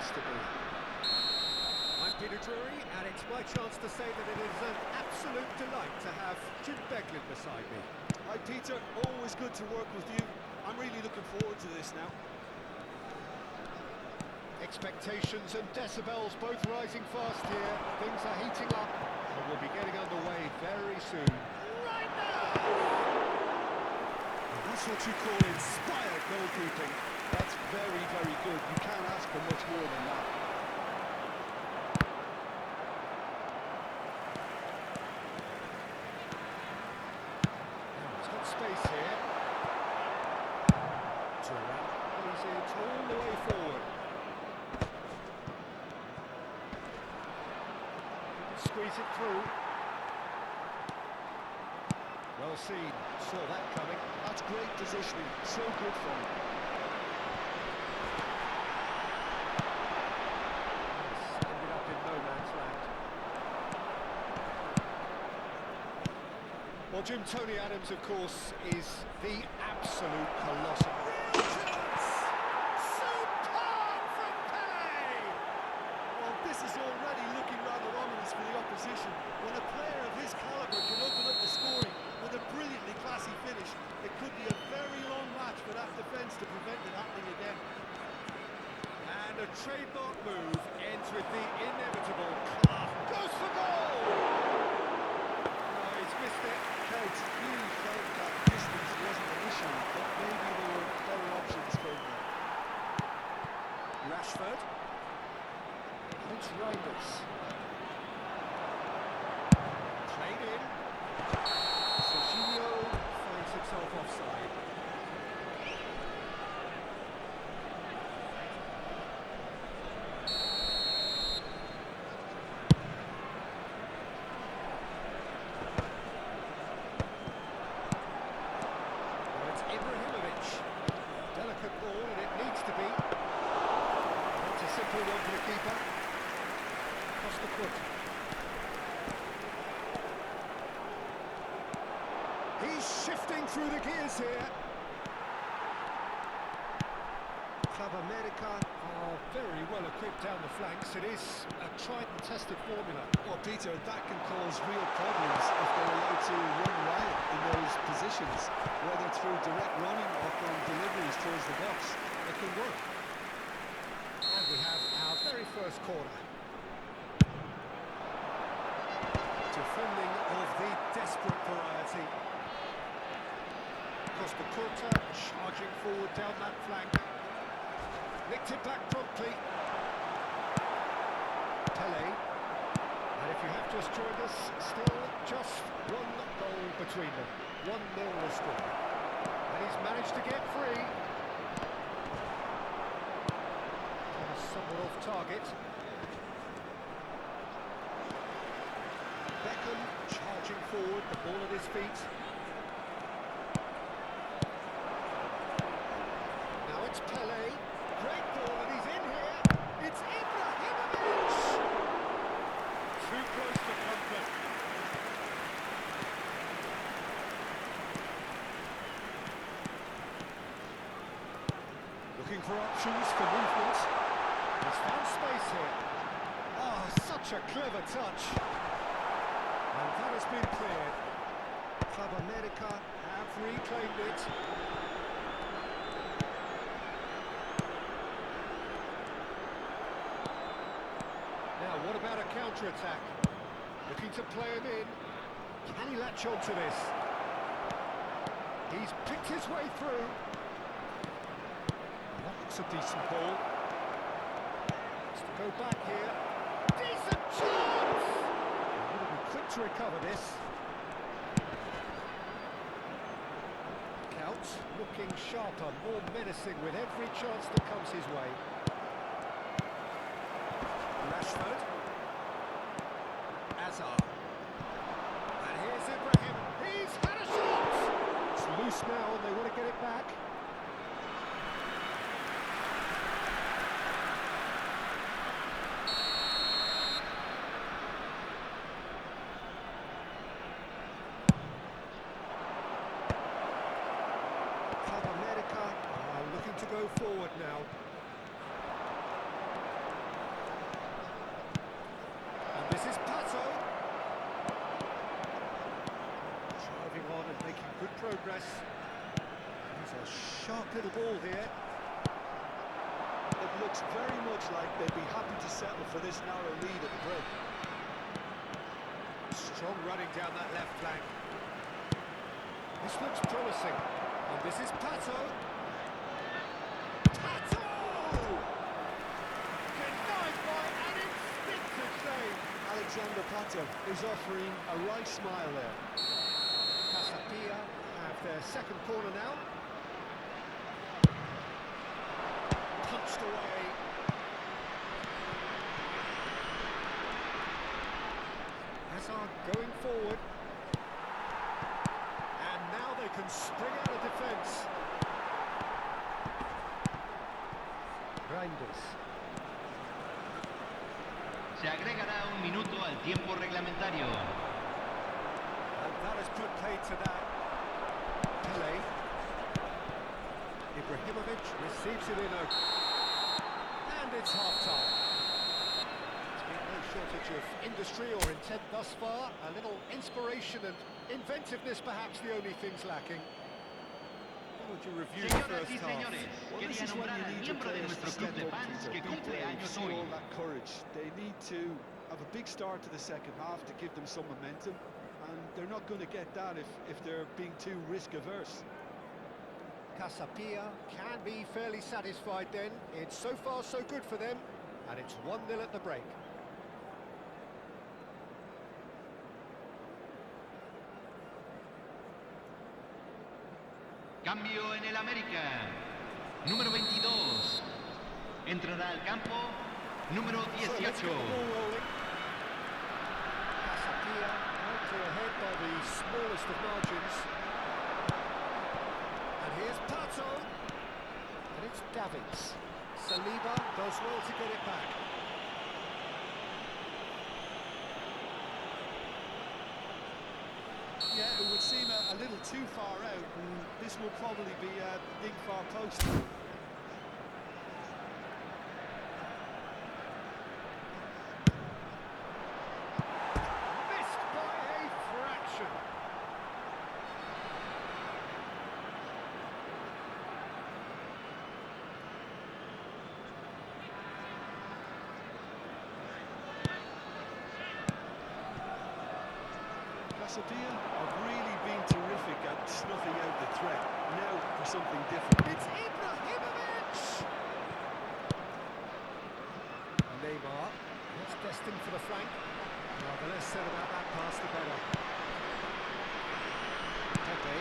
needs to be. I'm Peter Drury, and it's my chance to say that it is an absolute delight to have Jim Beglin beside me. Hi Peter, always good to work with you. I'm really looking forward to this now. Expectations and decibels both rising fast here. Things are heating up, and we'll be getting underway very soon. Right now! That's what you call inspired goalkeeping. That's very, very good. You can't ask for much more than that. He's got space here. Turan plays it all the way forward. Squeeze it through. Well seen. Saw that coming. That's great positioning. So good for him. Ended up in no man's land. Well, Jim, Tony Adams, of course, is the absolute colossal. Superb from Pele! Well, this is already looking rather ominous for the opposition. When a player of his calibre can open up the scoring with a brilliantly classy finish, it could be a very long match for that defence to prevent it happening again. And a trademark move ends with the inevitable Clough goes for goal! No, he's missed it. Coach, you felt that distance wasn't an issue, but maybe there were better options for him. Rashford. It's Reinders. Played in. Serginho finds himself offside. Well, it's Ibrahimovic. Delicate ball, and it needs to be. It's a simple one for the keeper. Costa Curta. He's shifting through the gears here. Club America are very well equipped down the flanks. It is a tried and tested formula. Well, Peter, that can cause real problems if they're allowed to run wild in those positions, whether through direct running or from deliveries towards the box. It can work. And we have our very first corner. Defending of the desperate variety. Costa Curta charging forward down that flank. Nicked it back promptly. Pele. And if you have just joined us, still just one goal between them. 1-0 the score. And he's managed to get free. Somewhat off target. Beckham charging forward, the ball at his feet. Now it's Pele. Great ball, and he's in here. It's Ibrahimovic! Too close for comfort. Looking for options for movement. He's found space here. Oh, such a clever touch. And that has been cleared. Club America have reclaimed it. Now, what about a counter-attack? Looking to play him in. Can he latch on to this? He's picked his way through. That looks a decent ball. Has to go back here. Decent chance! He'll be quick to recover this. Count looking sharper, more menacing with every chance that comes his way. Rashford. Azar. And here's Ibrahim. He's had a shot! It's loose now and they want to get it back. Club America are looking to go forward now. press. It's a sharp little ball here. It looks very much like they'd be happy to settle for this narrow lead at the break. Strong running down that left flank. This looks promising. And this is Pato. Pato! Denied by an instinctive save. Alexander Pato is offering a right smile there. Casapia have their second corner now. Punched away. Hazard going forward. And now they can spring out of defence. Reinders. Se agregará un minuto al tiempo reglamentario. And that has put paid to that. Pele. Ibrahimovic receives it in. And it's half-time. There's been no shortage of industry or intent thus far. A little inspiration and inventiveness perhaps the only things lacking. How would you review the Señoras first y half? señores, Well, this quería is when nombrar you al need your miembro de players to nuestro club step de up, fans Peter. que Be cumple brave, años see hoy. all that courage. They need to have a big start to the second half to give them some momentum, and they're not going to get that if they're being too risk-averse. Casapia can be fairly satisfied then. It's so far so good for them, and it's 1-0 at the break. Cambio en el América. Número 22. Entrará al campo. Número So let's 18. get the ball rolling. Casapia out to ahead by the smallest of margins. And here's Pato. And it's Davids. Saliba does well to get it back. Yeah, it would seem a little too far out, and this will probably be a big far post. Missed by a fraction. Casabia have really been terrific at snuffing out the threat. Now for something different. It's Ibrahimovic! Neymar, that's destined for the flank. Well, the less said about that pass, the better. Pepe.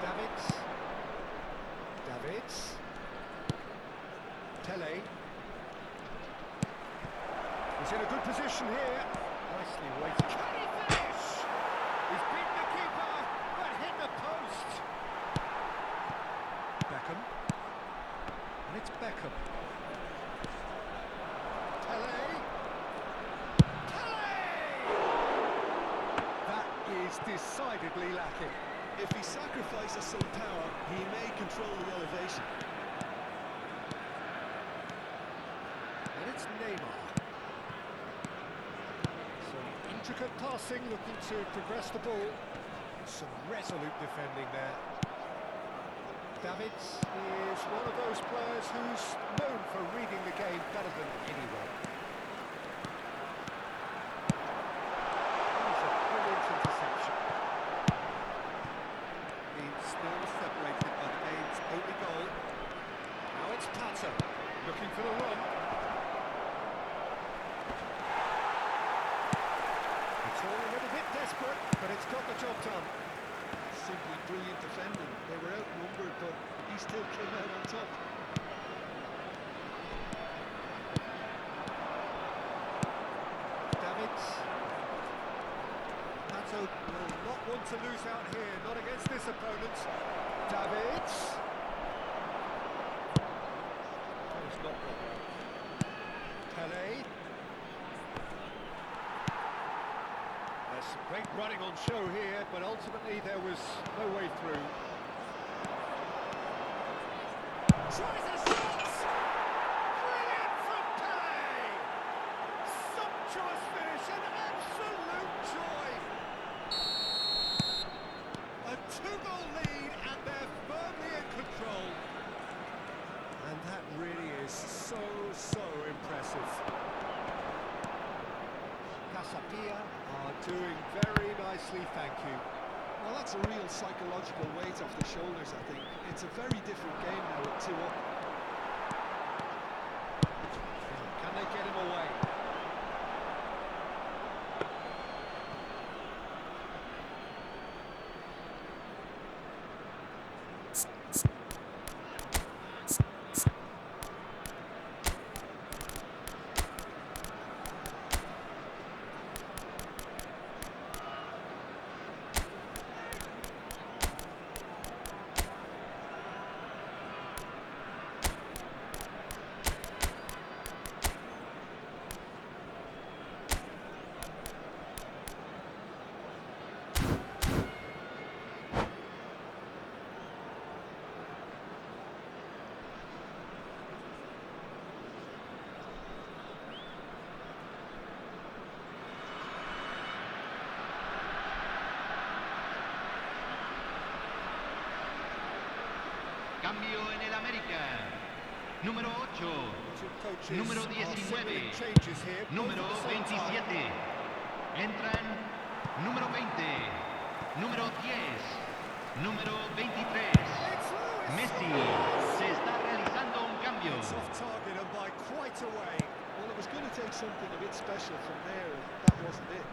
Davids. Davids. Pele. He's in a good position here. Nicely weighted. Can he finish? He's beaten the keeper, but hit the post. Beckham. And it's Beckham. Pele. Pele! That is decidedly lacking. If he sacrifices some power, he may control the elevation. And it's Neymar. Some intricate passing, looking to progress the ball. Some resolute defending there. Davids is one of those players who's known for reading the game better than anyone. That was a brilliant interception. He's still separated by the game's only goal. Now it's Pato, looking for the run. It's all a little bit desperate, but it's got the job done. Simply brilliant defending. They were outnumbered, but he still came out on top. Davids. Pato will not want to lose out here, not against this opponent. Davids. That is not well. Pele. There's some great running on show here, but ultimately there was no way through. Tries a shot! Brilliant from Pele! Sumptuous finish, an absolute joy! A two-goal aggressive. Casapia are doing very nicely, thank you. Well, that's a real psychological weight off the shoulders, I think. It's a very different game now with 2 up. Can they get him away? Cambio en el América. Número 8. Número 19. Número 27. Entran número 20. Número 10. Número 23. Messi. Se está realizando un cambio. It's off target and by quite a way. Well, it was going to take something a bit special from there, and that wasn't it.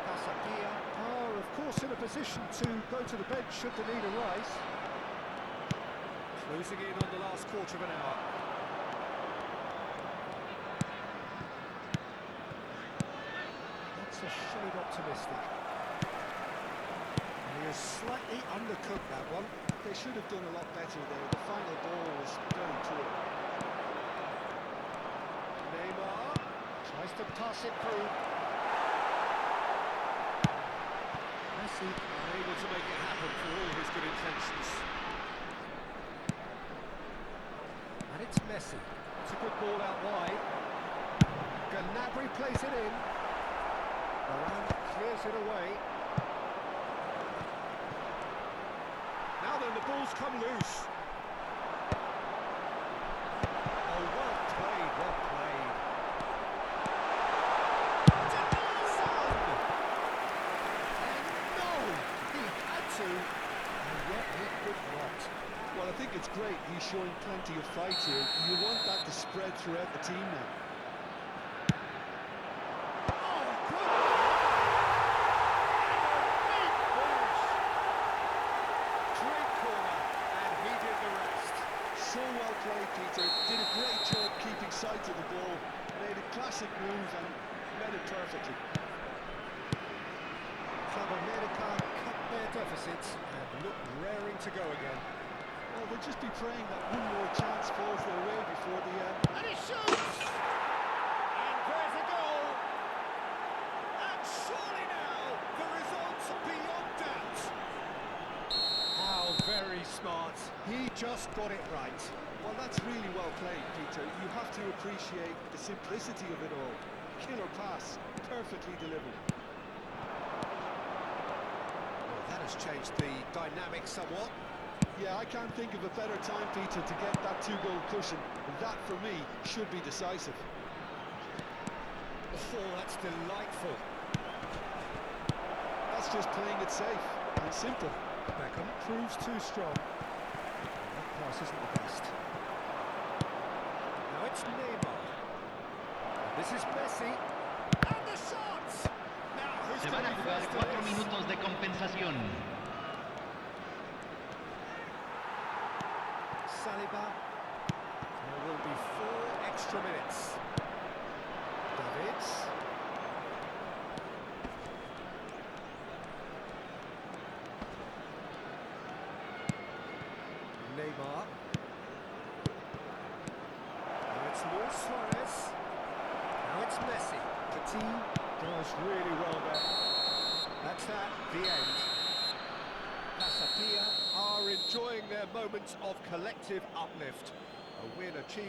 Casapia are, of course, in a position to go to the bench should the need arise. Closing in on the last quarter of an hour. That's a shade optimistic. And he has slightly undercooked that one. They should have done a lot better there. The final ball was very poor. Neymar tries to pass it through. Messi unable to make it happen for all his good intentions. And it's Messi. It's a good ball out wide. Gnabry plays it in. Varane clears it away. Now then, the ball's come loose. Oh, well played, well played. Denies and no, he had to, and yet he could not. Well, I think it's great. He's showing plenty of fight here. You want that to spread throughout the team now. Oh, good! Big finish! Great corner, and he did the rest. So well played, Peter. Did a great job keeping sight of the ball. Made a classic move and met it perfectly. Club America cut their deficits and look raring to go again. Well, they'll just be praying that one more chance falls their way before the end. And he shoots! And there's a goal! And surely now, the results are beyond doubt. How very smart. He just got it right. Well, that's really well played, Peter. You have to appreciate the simplicity of it all. Killer pass, perfectly delivered. Well, that has changed the dynamic somewhat. Yeah, I can't think of a better time, Peter, to get that 2-goal cushion. That, for me, should be decisive. Oh, that's delightful. That's just playing it safe and simple. Beckham proves too strong. That pass isn't the best. Now it's Neymar. This is Messi. And the shots! Now who's Se van a going jugar first to 4 this? minutos de compensación. Saliba. There will be 4 extra minutes. Davids. Neymar. Now it's Luis Suarez. Now it's Messi. The team does really well there. That's that, the end. Casapia are enjoying their moment of collective uplift. A win achieved.